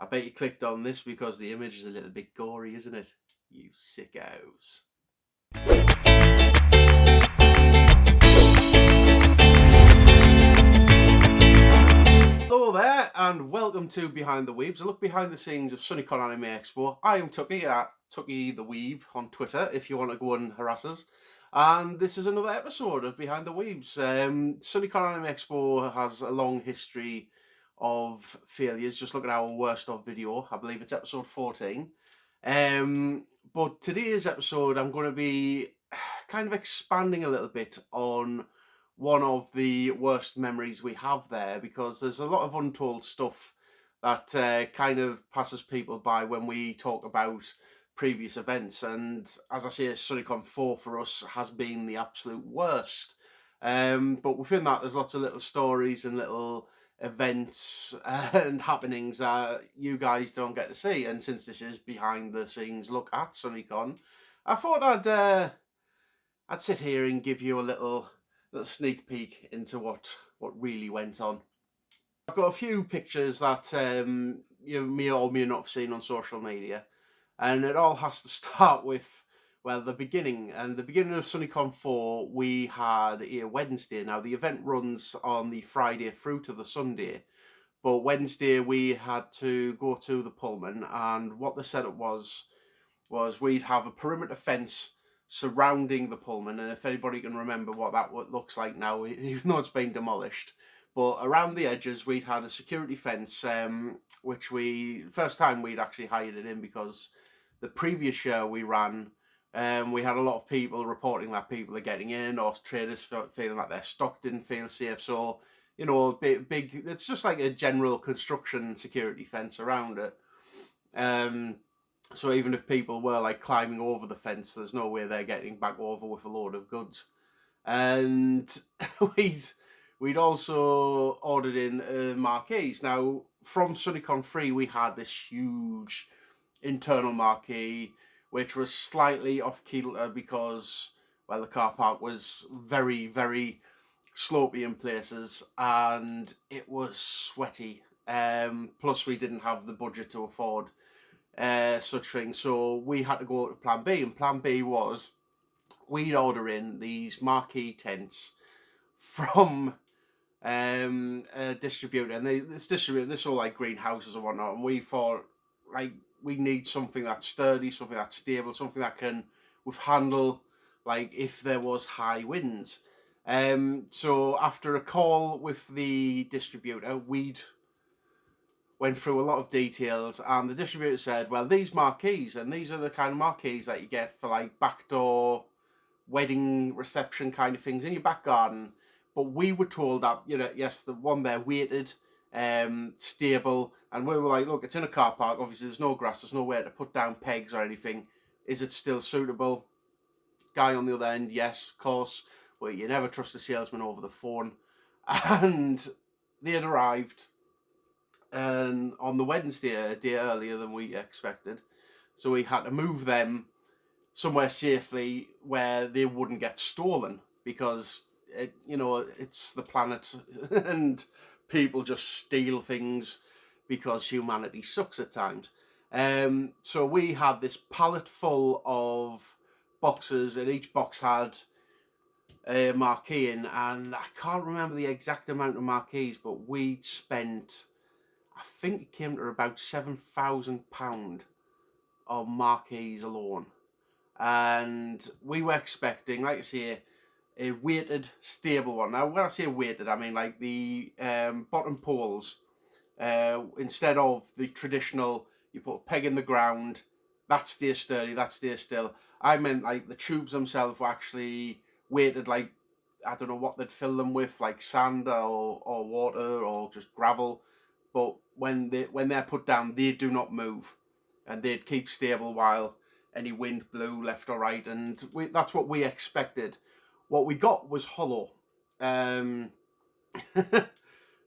I bet you clicked on this because the image is a little bit gory, isn't it? You sickos. Hello there, and welcome to Behind the Weebs, a look behind the scenes of SunnyCon Anime Expo. I am Tucky at Tucky the Weeb on Twitter if you want to go and harass us. And this is another episode of Behind the Weebs. SunnyCon Anime Expo has a long history of failures. Just look at our worst of video. I believe it's episode 14. But today's episode, I'm going to be kind of expanding a little bit on one of the worst memories we have there, because there's a lot of untold stuff that kind of passes people by when we talk about previous events. And as I say, SunnyCon 4 for us has been the absolute worst. But within that, there's lots of little stories and little events and happenings that you guys don't get to see. And since this is behind the scenes look at SunnyCon, I thought I'd sit here and give you a little sneak peek into what really went on. I've got a few pictures that you may or may not have seen on social media, and it all has to start with, well, the beginning. And the beginning of SunnyCon 4, we had a Wednesday. Now, the event runs on the Friday through to the Sunday, but Wednesday we had to go to the Pullman, and what the setup was we'd have a perimeter fence surrounding the Pullman. And if anybody can remember what that looks like now, even though it's been demolished, but around the edges we'd had a security fence, which first time we'd actually hired it in, because the previous year we ran, we had a lot of people reporting that people are getting in, or traders feeling like their stock didn't feel safe. So, you know, big it's just like a general construction security fence around it. So even if people were like climbing over the fence, there's no way they're getting back over with a load of goods. And we'd also ordered in marquees. Now, from SunnyCon 3, we had this huge internal marquee, which was slightly off kilter because, well, the car park was very, very slopey in places, and it was sweaty. Plus, we didn't have the budget to afford such things, so we had to go to plan B, and plan B was we'd order in these marquee tents from a distributor, and this all like greenhouses and whatnot, and we thought, like, we need something that's sturdy, something that's stable, something that can handle, like, if there was high winds. So after a call with the distributor, we'd went through a lot of details, and the distributor said, well, these marquees, and these are the kind of marquees that you get for like backdoor wedding reception kind of things in your back garden. But we were told that, you know, yes, the one there weighted, stable, and we were like, look, it's in a car park, obviously there's no grass, there's nowhere to put down pegs or anything. Is it still suitable? Guy on the other end, yes, of course. Well, you never trust a salesman over the phone. And they had arrived, and on the Wednesday, a day earlier than we expected, so we had to move them somewhere safely where they wouldn't get stolen, because it's the planet and people just steal things because humanity sucks at times. So we had this pallet full of boxes, and each box had a marquee in, and I can't remember the exact amount of marquees, but we'd spent, I think it came to about £7,000 on marquees alone. And we were expecting, like I say, a weighted, stable one. Now, when I say weighted, I mean like the bottom poles, instead of the traditional, you put a peg in the ground, that stays sturdy, that stays still. I meant like the tubes themselves were actually weighted, like, I don't know what they'd fill them with, like sand or water or just gravel. But when they're put down, they do not move, and they'd keep stable while any wind blew left or right. And that's what we expected. What we got was hollow.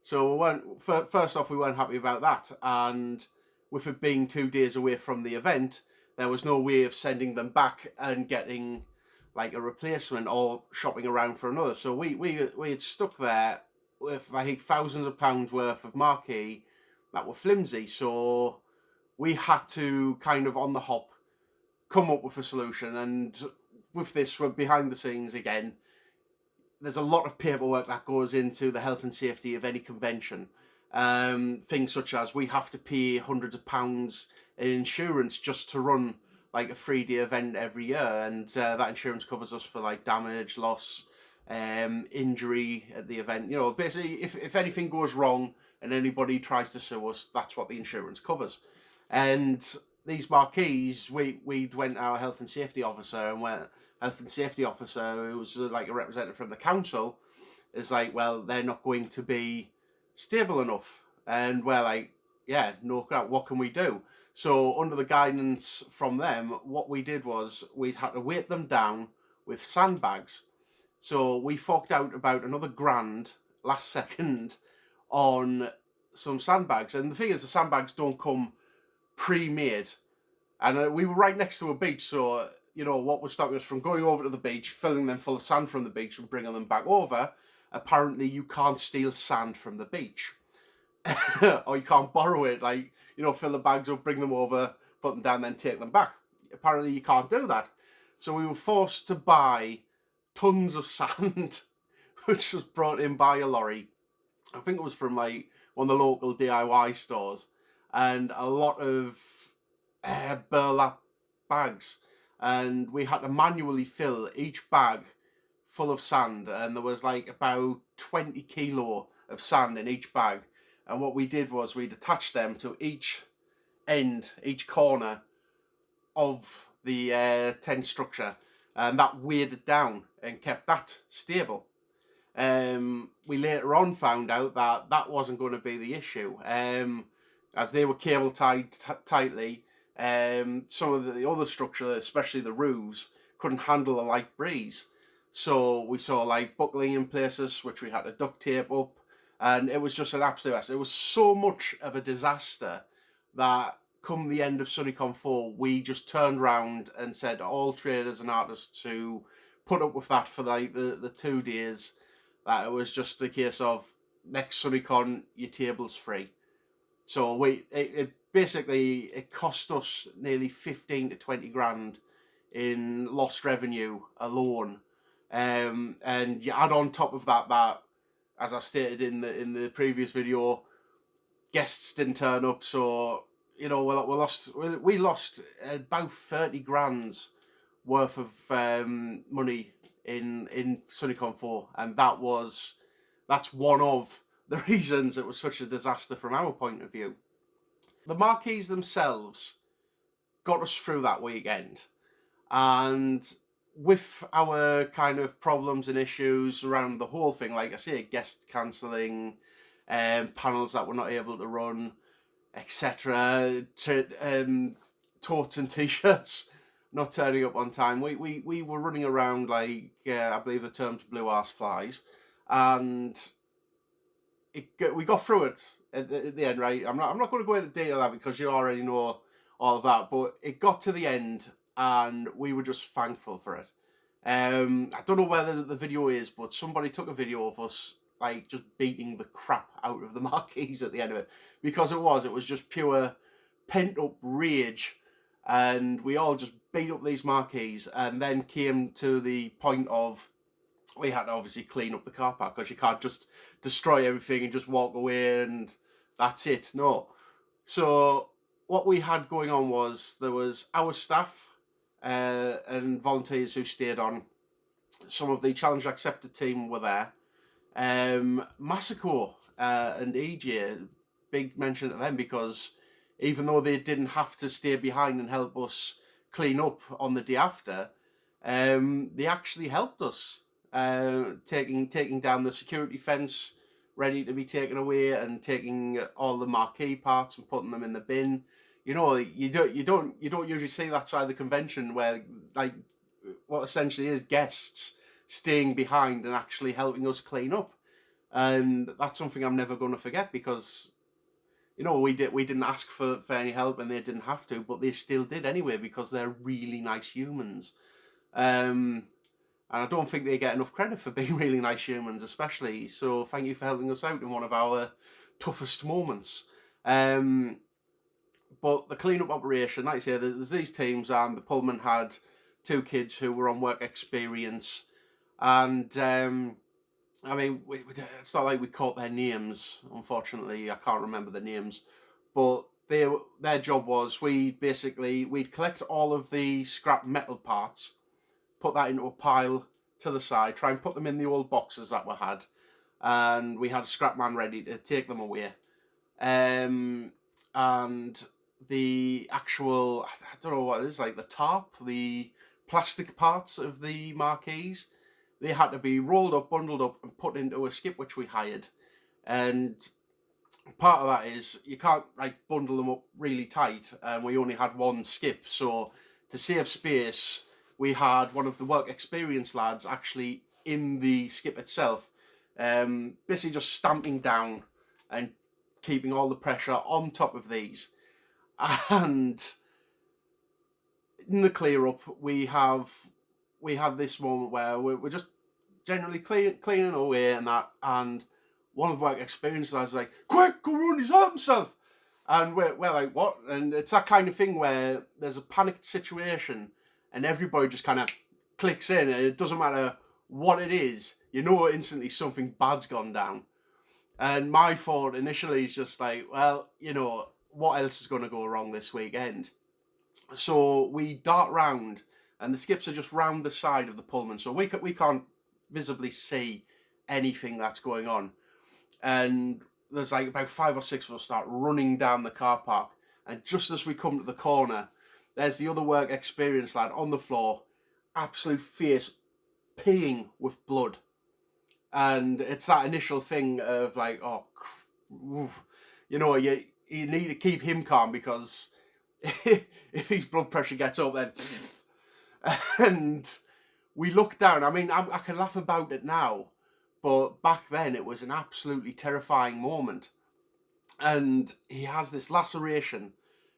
So first off, we weren't happy about that, and with it being 2 days away from the event, there was no way of sending them back and getting like a replacement or shopping around for another. So we had stuck there with, I think, thousands of pounds worth of marquee that were flimsy. So we had to kind of on the hop come up with a solution. And with this, we're behind the scenes again. There's a lot of paperwork that goes into the health and safety of any convention. Things such as we have to pay hundreds of pounds in insurance just to run like a 3-day event every year, and that insurance covers us for like damage, loss, injury at the event. You know, basically, if anything goes wrong and anybody tries to sue us, that's what the insurance covers. And these marquees, we went to our health and safety officer, and went health and safety officer, who was like a representative from the council, is like, well, they're not going to be stable enough. And we're like, yeah, no crap, what can we do? So under the guidance from them, what we did was we'd had to weight them down with sandbags. So we forked out about another £1,000 last second on some sandbags. And the thing is, the sandbags don't come pre-made. And we were right next to a beach, so, you know, what was stopping us from going over to the beach, filling them full of sand from the beach and bringing them back over? Apparently you can't steal sand from the beach. Or you can't borrow it, like, you know, fill the bags up, bring them over, put them down, then take them back. Apparently you can't do that. So we were forced to buy tons of sand, which was brought in by a lorry. I think it was from like one of the local DIY stores, and a lot of burlap bags. And we had to manually fill each bag full of sand, and there was like about 20 kilo of sand in each bag. And what we did was we'd attach them to each end, each corner of the tent structure, and that weighed it down and kept that stable. We later on found out that that wasn't going to be the issue, as they were cable tied tightly. Some of the other structure, especially the roofs, couldn't handle a light breeze. So we saw like buckling in places, which we had to duct tape up. And it was just an absolute mess. It was so much of a disaster that come the end of SunnyCon 4, we just turned around and said to all traders and artists to put up with that for like the 2 days. That it was just a case of next SunnyCon, your table's free. So it basically, it cost us nearly 15 to 20 grand in lost revenue alone. And you add on top of that, as I've stated in the previous video, guests didn't turn up, so, you know, we lost about 30 grand's worth of money in SunnyCon 4, and that's one of the reasons it was such a disaster from our point of view. The marquees themselves got us through that weekend, and with our kind of problems and issues around the whole thing, like I say, guest cancelling, panels that were not able to run, etc., totes and t-shirts not turning up on time, we were running around like, I believe the term's blue arse flies, and we got through it at the end, right? I'm not going to go into detail of that because you already know all of that, but it got to the end and we were just thankful for it. I don't know whether the video is, but somebody took a video of us like just beating the crap out of the marquees at the end of it, because it was just pure pent up rage, and we all just beat up these marquees, and then came to the point of we had to obviously clean up the car park, because you can't just destroy everything and just walk away and that's it. No. So what we had going on was there was our staff and volunteers who stayed on. Some of the Challenge Accepted team were there. Masako and EJ, big mention to them, because even though they didn't have to stay behind and help us clean up on the day after, they actually helped us, taking down the security fence ready to be taken away, and taking all the marquee parts and putting them in the bin. You know, you don't usually see that side of the convention where, like, what essentially is guests staying behind and actually helping us clean up, and that's something I'm never going to forget, because, you know, we didn't ask for any help and they didn't have to, but they still did anyway, because they're really nice humans. And I don't think they get enough credit for being really nice humans, especially. So thank you for helping us out in one of our toughest moments. But But the cleanup operation, like I say, there's these teams, and the Pullman had 2 kids who were on work experience, and I mean, it's not like we caught their names. Unfortunately, I can't remember the names, but their job was we'd collect all of the scrap metal parts, put that into a pile to the side, try and put them in the old boxes that we had, and we had a scrap man ready to take them away. And the actual, I don't know what it is, like the tarp, the plastic parts of the marquees, they had to be rolled up, bundled up, and put into a skip which we hired. And part of that is you can't like bundle them up really tight, and we only had one skip, so to save space, we had one of the work experience lads actually in the skip itself, basically just stamping down and keeping all the pressure on top of these. And in the clear up, we had this moment where we're just generally cleaning away and that, and one of the work experience lads is like, quick, go run, he's hurt himself. And we're like, what? And it's that kind of thing where there's a panicked situation and everybody just kind of clicks in, and it doesn't matter what it is, you know instantly something bad's gone down. And my thought initially is just like, well, you know, what else is going to go wrong this weekend? So we dart round, and the skips are just round the side of the Pullman, so we can't visibly see anything that's going on. And there's like about 5 or 6 of us start running down the car park, and just as we come to the corner, there's the other work experience lad on the floor, absolute face peeing with blood. And it's that initial thing of like, oh, you know, you need to keep him calm, because if his blood pressure gets up, then and we look down. I mean, I can laugh about it now, but back then it was an absolutely terrifying moment. And he has this laceration,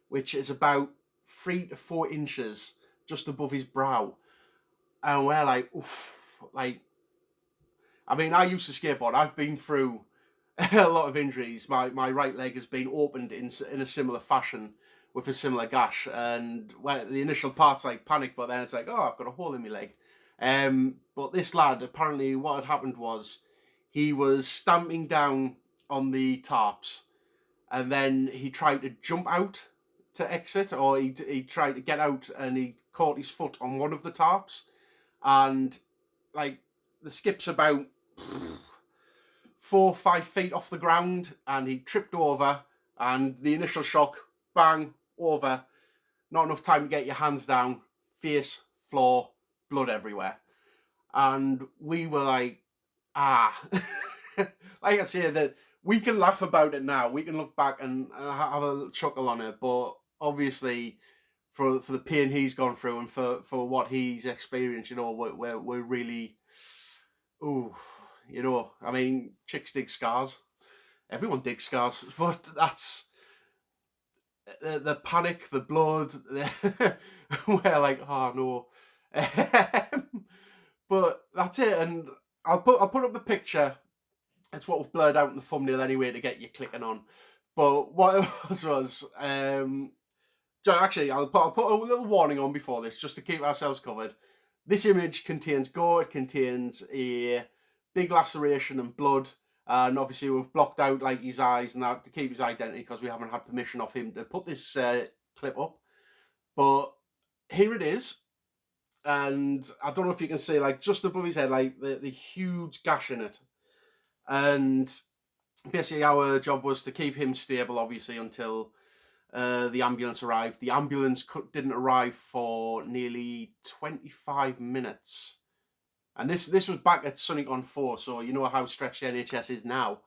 which is about 3 to 4 inches just above his brow, and we're like, oof, like. I mean, I used to skateboard. I've been through a lot of injuries. My right leg has been opened in a similar fashion with a similar gash. And when the initial part's like panic, but then it's like, oh, I've got a hole in my leg. But this lad, apparently what had happened was he was stamping down on the tarps, and then he tried to jump out to exit, or he tried to get out, and he caught his foot on one of the tarps. And like the skip's about 4 or 5 feet off the ground, and he tripped over, and the initial shock, bang, over, not enough time to get your hands down, face, floor, blood everywhere. And we were like, like I say, that we can laugh about it now, we can look back and have a chuckle on it, but obviously for the pain he's gone through and for what he's experienced, you know, we're really, ooh, you know, I mean, chicks dig scars. Everyone digs scars, but that's the panic, the blood. We're like, oh no, but that's it. And I'll put up the picture. It's what we've blurred out in the thumbnail anyway to get you clicking on. But what it was, actually, I'll put a little warning on before this, just to keep ourselves covered. This image contains gore, it contains a big laceration and blood, and obviously we've blocked out like his eyes and that to keep his identity, because we haven't had permission of him to put this clip up. But here it is, and I don't know if you can see, like just above his head, like the huge gash in it. And basically our job was to keep him stable, obviously, until the ambulance arrived. The ambulance didn't arrive for nearly 25 minutes. And this was back at SunnyCon 4, so you know how stretched the NHS is now.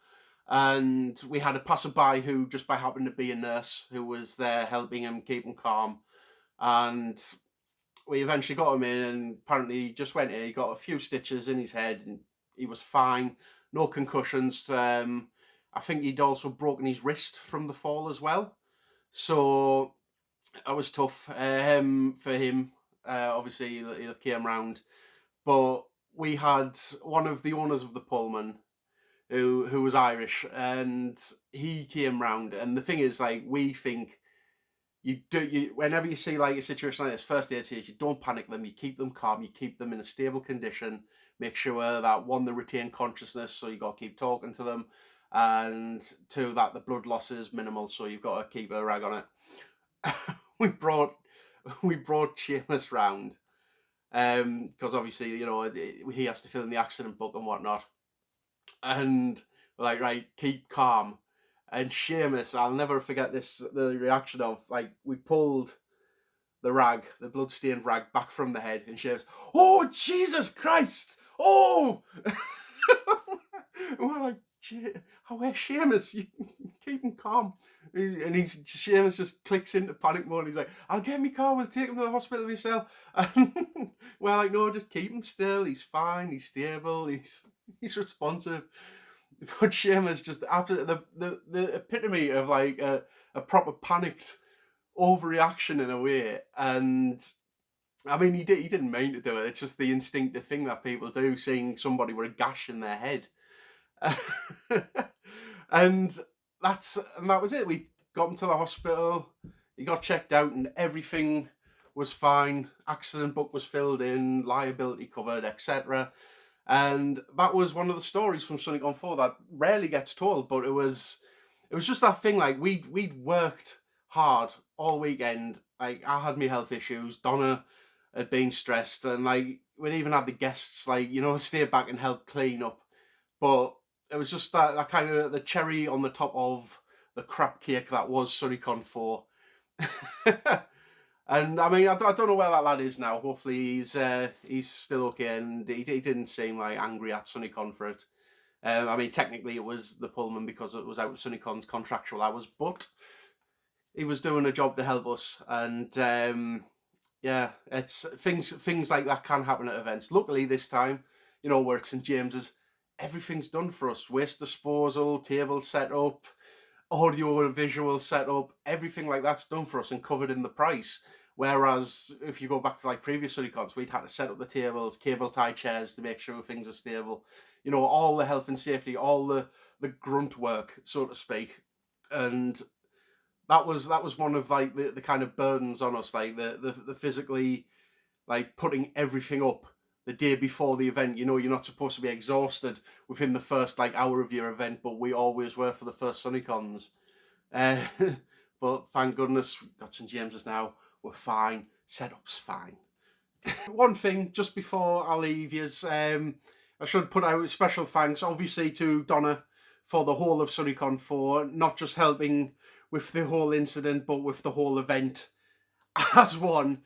And we had a passerby who just by happened to be a nurse who was there helping him, keep him calm. And we eventually got him in, and apparently he just went in, he got a few stitches in his head, and he was fine. No concussions. I think he'd also broken his wrist from the fall as well. So that was tough for him. Obviously, he came round. But we had one of the owners of the Pullman who was Irish, and he came round. And the thing is, like, we think whenever you see like a situation like this, first aid is you don't panic them, you keep them calm, you keep them in a stable condition, make sure that one, they retain consciousness, so you got to keep talking to them, and two, that the blood loss is minimal, so you've got to keep a rag on it. we brought Seamus round, because obviously, you know, he has to fill in the accident book and whatnot, and we're like, right, keep calm. And Seamus, I'll never forget this, the reaction of, like, we pulled the rag, the blood-stained rag, back from the head, and Seamus, oh, Jesus Christ! Oh! And we're like, where's Seamus? You keep him calm. And Seamus just clicks into panic mode. He's like, I'll get me car, we'll take him to the hospital myself. And we're like, no, just keep him still. He's fine, he's stable, he's responsive. But Seamus just, after the epitome of like a proper panicked overreaction in a way. And I mean, he didn't mean to do it. It's just the instinctive thing that people do, seeing somebody with a gash in their head. and that was it. We got him to the hospital. He got checked out, and everything was fine. Accident book was filled in, liability covered, etc. And that was one of the stories from SunnyCon 4 that rarely gets told, but it was just that thing, like, we'd worked hard all weekend. Like, I had my health issues, Donna had been stressed, and like, we'd even had the guests, like, you know, stay back and help clean up. But it was just that kind of the cherry on the top of the crap cake that was SunnyCon 4. And I mean, I don't know where that lad is now. Hopefully he's still okay, and he didn't seem like angry at SunnyCon for it. I mean, technically it was the Pullman because it was out of SunnyCon's contractual hours, but he was doing a job to help us. And yeah, it's things like that can happen at events. Luckily this time, you know, where it's St James's, everything's done for us. Waste disposal, table set up, audio and visual setup, everything like that's done for us and covered in the price. Whereas if you go back to like previous SunnyCons, we'd had to set up the tables, cable tie chairs to make sure things are stable. You know, all the health and safety, all the grunt work, so to speak. And that was one of like the kind of burdens on us, like the physically, like, putting everything up the day before the event. You know, you're not supposed to be exhausted within the first like hour of your event, but we always were for the first SunnyCons. But thank goodness we've got St James's now. We're fine. Setup's fine. One thing just before I leave yous, I should put out a special thanks, obviously, to Donna for the whole of SunnyCon 4, not just helping with the whole incident, but with the whole event as one.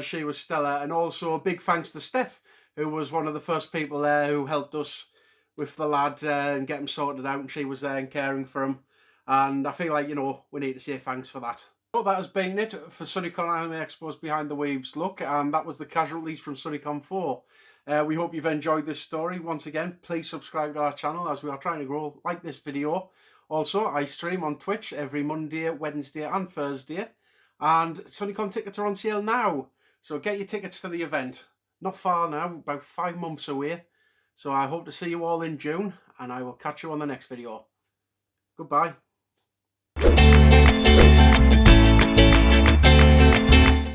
She was stellar. And also a big thanks to Steph, who was one of the first people there who helped us with the lad and get him sorted out, and she was there and caring for him. And I feel like, you know, we need to say thanks for that. So that has been it for SunnyCon Anime Expo's Behind the Weebs look, and that was the casualties from SunnyCon 4. We hope you've enjoyed this story. Once again, please subscribe to our channel as we are trying to grow. Like this video. Also, I stream on Twitch every Monday, Wednesday and Thursday. And SunnyCon tickets are on sale now. So get your tickets to the event. Not far now, about 5 months away. So I hope to see you all in June, and I will catch you on the next video. Goodbye.